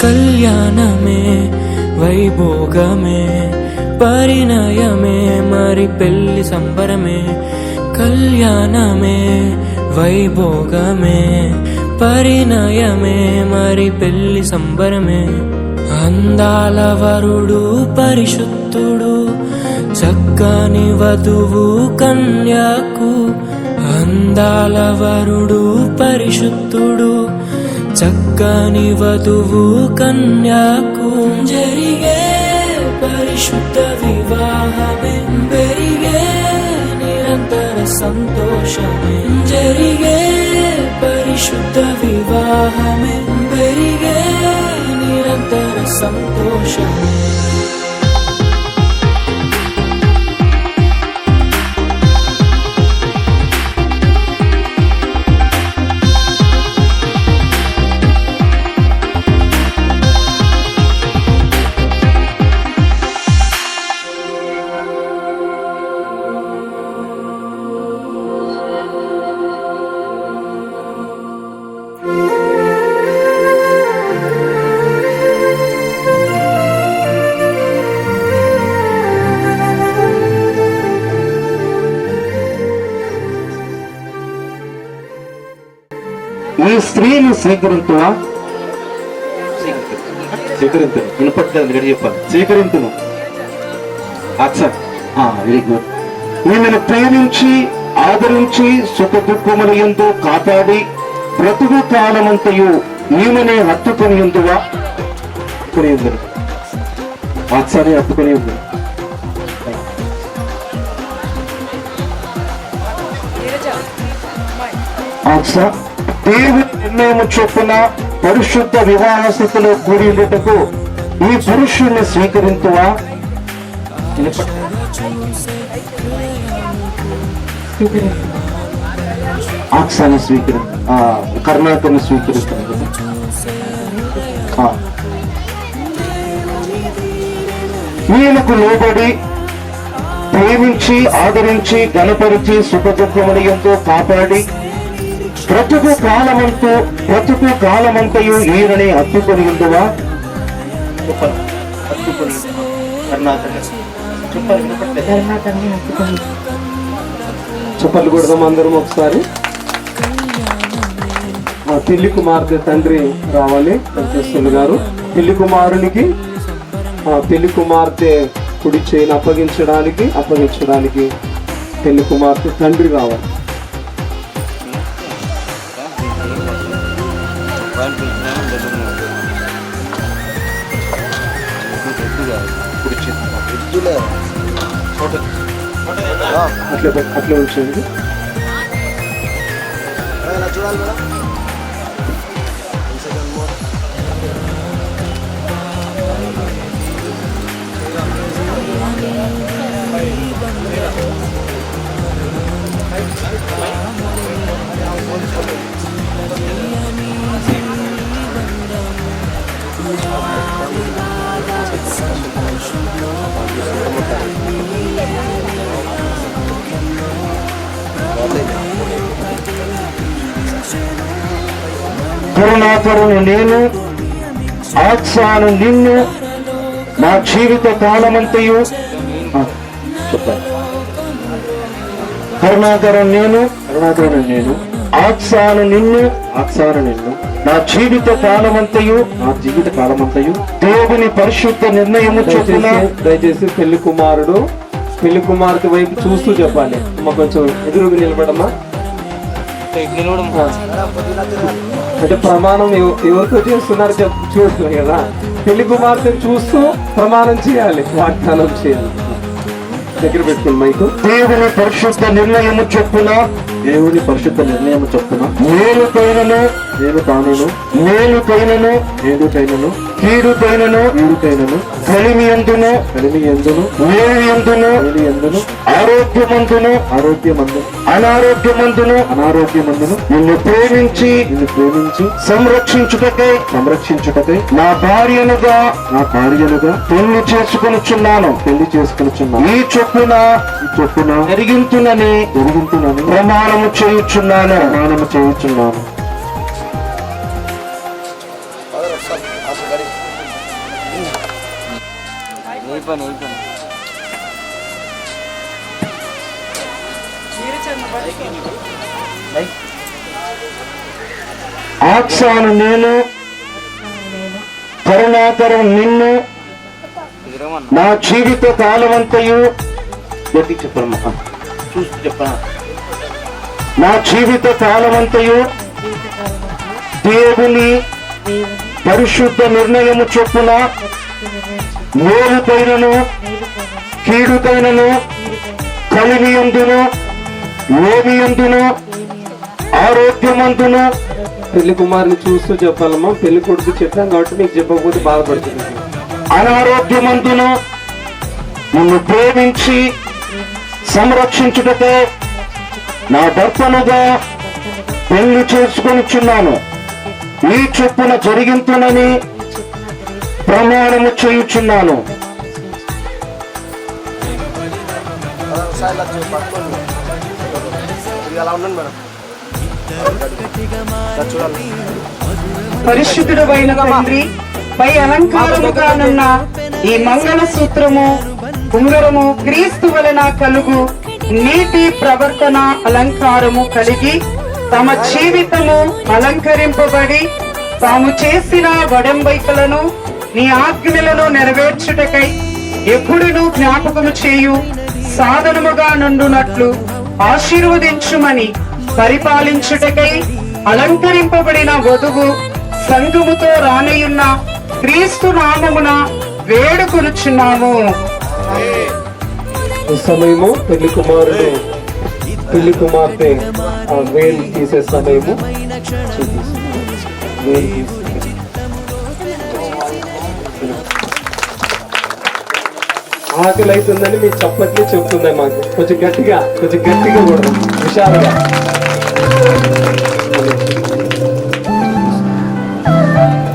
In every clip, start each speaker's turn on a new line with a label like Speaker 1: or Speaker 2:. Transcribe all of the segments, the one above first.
Speaker 1: కళ్యాణమే వైభోగమే పరిణయమే మరి పెళ్లి సంబరమే. కళ్యాణమే వైభోగమే పరిణయమే మరి పెళ్లి సంబరమే. అందాల వరుడు పరిశుద్ధుడు చక్కని వధువు కన్యాకు. అందాల వరుడు పరిశుద్ధుడు చక్కని వధువు కన్యాకు. జరిగే పరిశుద్ధ వివాహమే పెరిగే నిరంతర సంతోషమే. జరిగే పరిశుద్ధ వివాహమే పెరిగే నిరంతర సంతోషమే.
Speaker 2: ఈ స్త్రీని స్వీకరించువా? స్వీకరించును. వినపట్లేదు గడి చెప్పాలి. స్వీకరించును. అచ్చా, వెరీ గుడ్. ఈమెను ప్రేమించి ఆదరించి సుఖ దుఃఖముల యందు కాపాడి బ్రతుకు కాలమంతయు ఈమెనే హత్తుకొని ఉందువా? హత్తుకొని ఉందరు. అచ్చాని హత్తుకొని ఉంది. అచ్చా, దేవుని నిర్ణయం చొప్పున పరిశుద్ధ వివాహ స్థితిలో కూడి ఉండటకు ఈ పురుషుణ్ణి స్వీకరించువా? ఆక్సాన్ని కర్ణాటకని స్వీకరిస్తాను. ఈయనకు లోబడి ప్రేమించి ఆదరించి గణపరిచి సుఖ దుఃఖముల యందు కాపాడి బ్రతుకు కాలమంతయు ఈయనని హత్తుకొని ఉందువా? చెప్పలు కొడదాం అందరం ఒకసారి. పెళ్లి కుమార్తె తండ్రి రావాలి వెంకటేశ్వర్లు గారు. పెళ్లి కుమారునికి పెళ్లి కుమార్తె కుడి చేయిని అప్పగించడానికి పెళ్లి కుమార్తె తండ్రి రావాలి. అట్లా ఉంచండి. కరుణాకరుని నేను, ఆక్సాను నిన్ను, నా జీవిత కాలమంతయు. చెప్పండి. కరుణాకరుని నేను, ఆక్సాను నిన్ను, నా జీవిత కాలమంతయు దేవుని పరిశుద్ధ నిర్ణయము చొప్పున. దయచేసి పెళ్లి కుమార్తె వైపు చూస్తూ చెప్పాలి. కొంచెం ఎదురుగా నిలబడమ్మా. అంటే ప్రమాణం ఎవరితో చేస్తున్నారు చూస్తున్నారు కదా. పెళ్లి కుమార్తె చూస్తూ ప్రమాణం చేయాలి, వాగ్దానం చేయాలి. దగ్గర పెట్టుకుని మైకు. దేవుని పరిశుద్ధ నిర్ణయము చొప్పున మేలుకైనను కీడుకైనను కలిమి యందును ఆరోగ్యమందును అనారోగ్యమందును నిన్ను ప్రేమించి సంరక్షించుటకై నా భార్యనుగా పెళ్లి చేసుకొనుచున్నాను. ఈ చొప్పున జరిగింతునని ప్రమాణము చేయుచున్నాను.
Speaker 3: ఆక్షాను నేను కరుణాకరం నిన్ను నా జీవిత కాలమంతయు గట్టి చెప్పమ్మా చూస్తూ చెప్పనా నా జీవిత కాలమంతయు దేవుని పరిశుద్ధ నిర్ణయము చొప్పున మేలుకైనను కీడుకైనను కలిగియందును లోనియందును ఆరోగ్యమందును
Speaker 2: పెళ్లి కుమారుని చూస్తూ చెప్పాలమ్మా. పెళ్లి కొడుకు చెప్పాం కాబట్టి మీకు చెప్పకపోతే బాధపడుతుంది.
Speaker 3: అనారోగ్యమందును నన్ను ప్రేమించి సంరక్షించుటతో నా భర్తనుగా పెళ్లి చేసుకొనిచున్నాను. ఈ చొప్పున జరిగింతునని ప్రమాణము చేయుచున్నాను.
Speaker 4: పరిశుద్ధుడు అయిన తండ్రి, పై అలంకారముగానున్న ఈ మంగళ సూత్రము ఉంగరము క్రీస్తు వలన కలుగు నీతి ప్రవర్తన అలంకారము కలిగి తమ జీవితము అలంకరింపబడి తాము చేసిన వడంబైకలను నీ ఆజ్ఞలను నెరవేర్చుటకై ఎప్పుడునూ జ్ఞాపకము చేయు సాధనముగా నుండునట్లు ఆశీర్వదించుమని పరిపాలించుటకై అలంకరింపబడిన వధువు సంఘముతో రానయున్న క్రీస్తు నామమున వేడుకొనుచున్నాము.
Speaker 2: ఈ సమయము పెళ్లి కుమారుడు పెళ్లి కుమార్తె ఆ వేలు తీసే సమయము. వేలు తీసి ఆకలి అవుతుందని మీ చప్పట్లు చెప్తున్నాయి మాకు. కొంచెం గట్టిగా కూడా హుషారుగా.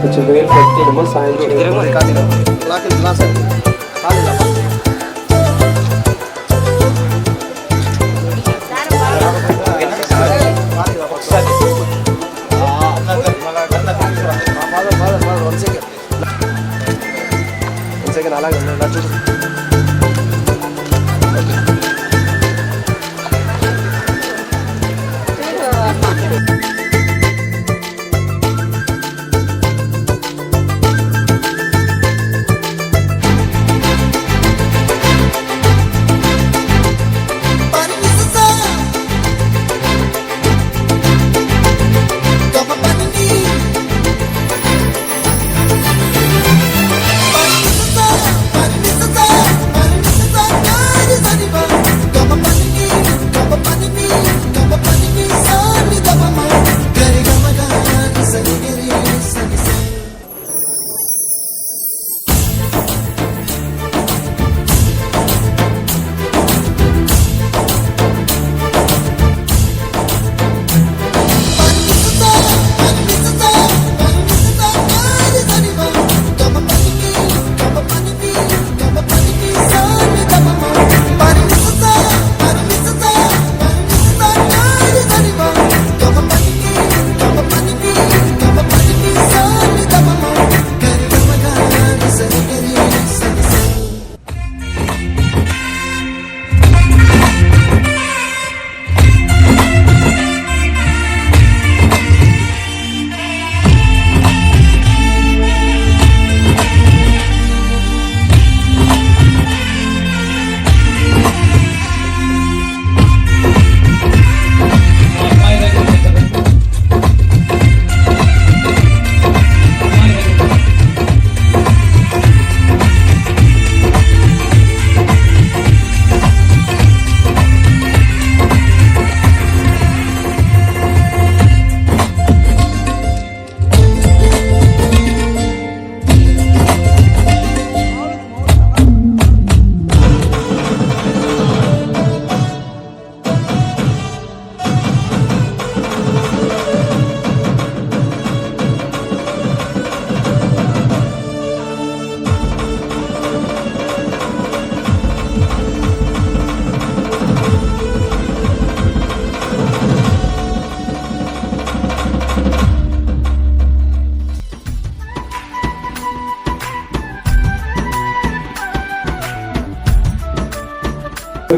Speaker 2: కొంచెం వేలు పెట్టినమ్మా సాయంత్రం.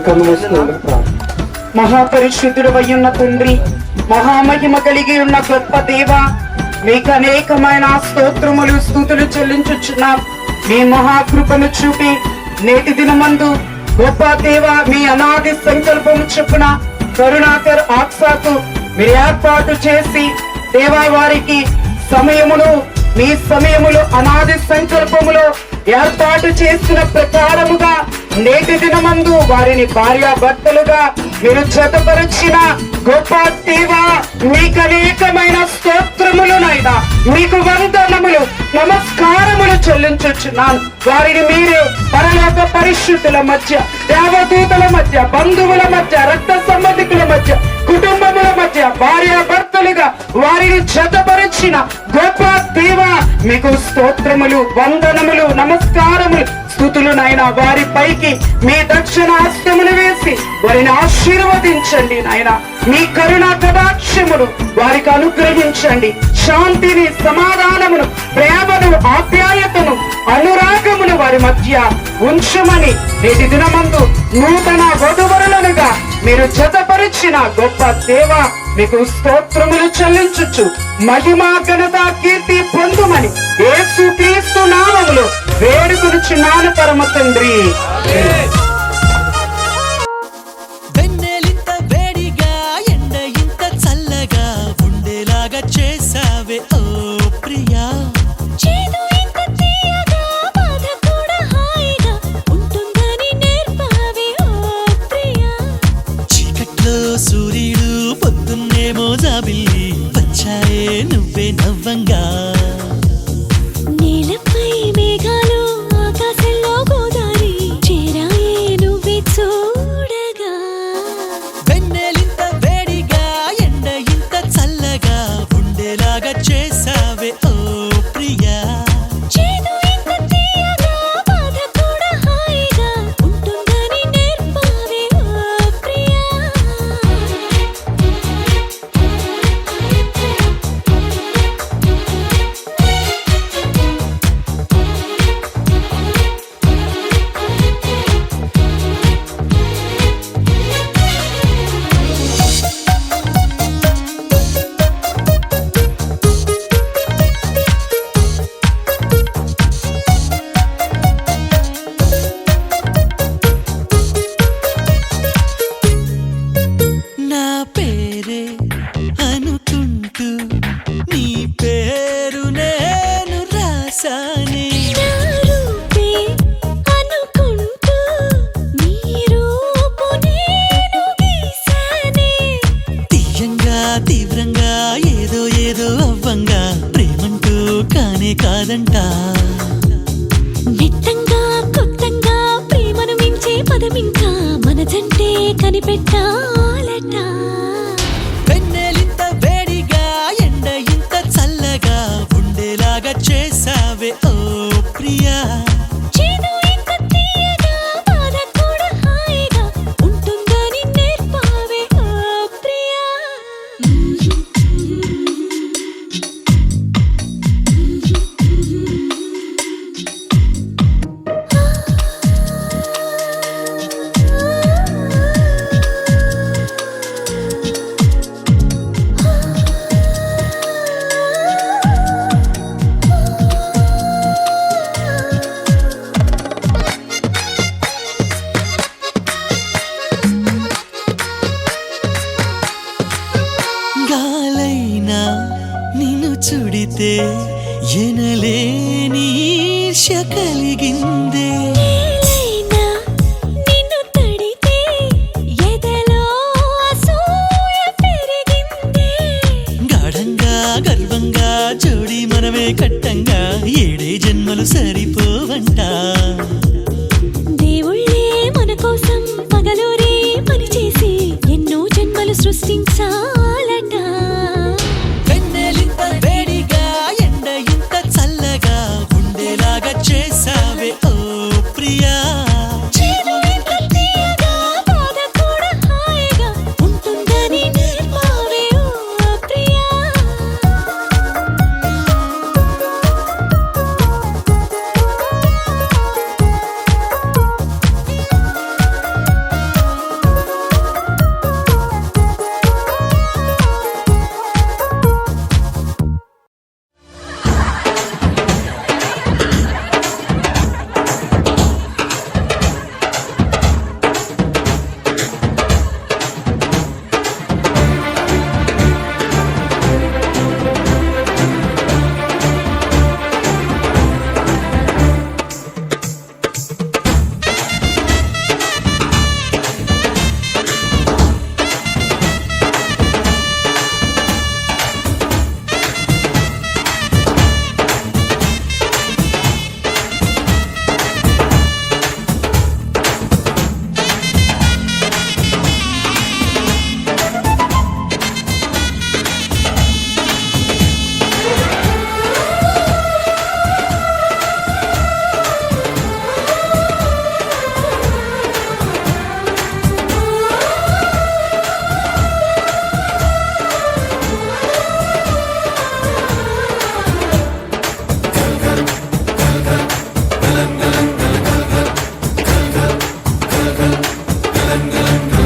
Speaker 2: కన్ను మూసుకోండి. ప్రార్థన.
Speaker 4: మహాపరిశుద్ధుడు అయ్యున్న తండ్రి, మహామహిమ కలిగి ఉన్న గొప్ప దేవ, మీకు అనేకమైన స్తోత్రములు స్తుతులు చెల్లించుచున్నాం. మీ మహాకృపను చూపి నేటి దినమందు గొప్ప దేవ, మీ అనాది సంకల్పము చొప్పున కరుణాకర్ ఆక్సాకు మీరు ఏర్పాటు చేసి దేవా వారికి సమయమును మీ సమయములు అనాది సంకల్పములో ఏర్పాటు చేసిన ప్రకారముగా నేటి దినమందు వారిని భార్యాభర్తలుగా మీరు జతపరిచిన గొప్ప దేవ, మీకు అనేకమైన స్తోత్రములు నైనా మీకు వందనములు నమస్కారములు చెల్లించుచున్నాను. వారిని మీరే పరలోక పరిశుద్ధుల మధ్య, దేవదూతల మధ్య, బంధువుల మధ్య, రక్త సంబంధికుల మధ్య, కుటుంబముల మధ్య భార్యాభర్తలుగా వారిని జతపరిచిన గొప్ప దేవ, మీకు స్తోత్రములు, వందనములు, నమస్కారములు, స్తుతులు నాయన. వారి పైకి మీ దక్షిణ హస్తములు వేసి వారిని ఆశీర్వదించండి నాయన. మీ కరుణ కటాక్షమును వారికి అనుగ్రహించండి. శాంతిని, సమాధానమును, ప్రేమను, ఆప్యాయతను, అనురాగమును వారి మధ్య ఉంచమని నేటి దినమందు నూతన వధువరులనుగా మీరు జతపరిచిన గొప్ప దేవ, మీకు స్తోత్రములు చెల్లించుచు మహిమ ఘనత కీర్తి పొందుమని యేసు క్రీస్తు నామములో వేడుకొనుచున్నాను పరమ తండ్రి.
Speaker 5: వెన్నెలింత వేడిగా ఎండ ఇంత చల్లగా ఉండేలాగా చేసావే ఓ ప్రియా,
Speaker 6: చేదు ఇంత తీయగా బాధ కూడా హాయిగా ఉంటుందని నేర్పావే ఓ ప్రియా.
Speaker 5: చీకట్లో సూర్యుడు పొద్దున్నేమో జాబిల్లి వచ్చాయే నువ్వే నవ్వంగా,
Speaker 6: నీలపై మేఘాలు ఆకాశంలో గోదారి చేరాయే నువ్వే చూడగా.
Speaker 5: వెన్నెలింత వేడిగా ఎండ ఇంత చల్లగా ఉండేలాగా చేసావే ఓ ప్రియా,
Speaker 6: చేదు ఇంత తీయగా బాధ కూడా హాయిగా ఉంటుందని నేర్పావే ఓ ప్రియా.
Speaker 5: నా పేరే అనుకుంటూ నీ పేరు నేను రాసానే,
Speaker 6: నా రూపే అనుకుంటూ నీ రూపు నేను గీసానే.
Speaker 5: తీయంగా తీవ్రంగా ఏదో ఏదో అవ్వంగా ప్రేమంటూ కానే కాదంట,
Speaker 6: నిత్తంగా కొత్తంగా ప్రేమను మించే పదమింకా మనదంటే కనిపెట్టాలట.
Speaker 5: వెన్నెలింత వేడిగా ఎండ ఇంత చల్లగా ఉండేలాగా చేసావే ఓ ప్రియా,
Speaker 6: చేదు ఇంత తీయగా బాధ కూడా హాయిగా ఉంటుందని నేర్పావే ఓ ప్రియా.
Speaker 5: గాలైనా నిన్ను చుడితే ఎనలేని ఈర్ష్య కలిగిందే,
Speaker 6: నేలైనా నిన్ను తడితే ఎదలో అసూయ పెరిగిందే.
Speaker 5: గాఢంగా గర్వంగా జోడి మనమే కట్టంగా ఏడే జన్మలు సరిపోవంట,
Speaker 6: దేవుళ్ళే మన కోసం పగలూరే పనిచేసి ఎన్నో జన్మలు సృష్టించాలట.
Speaker 5: వెన్నెలింత వేడిగా ఎండ ఇంత చల్లగా ఉండేలాగా చేసావే ఓ
Speaker 1: లంగ లంగ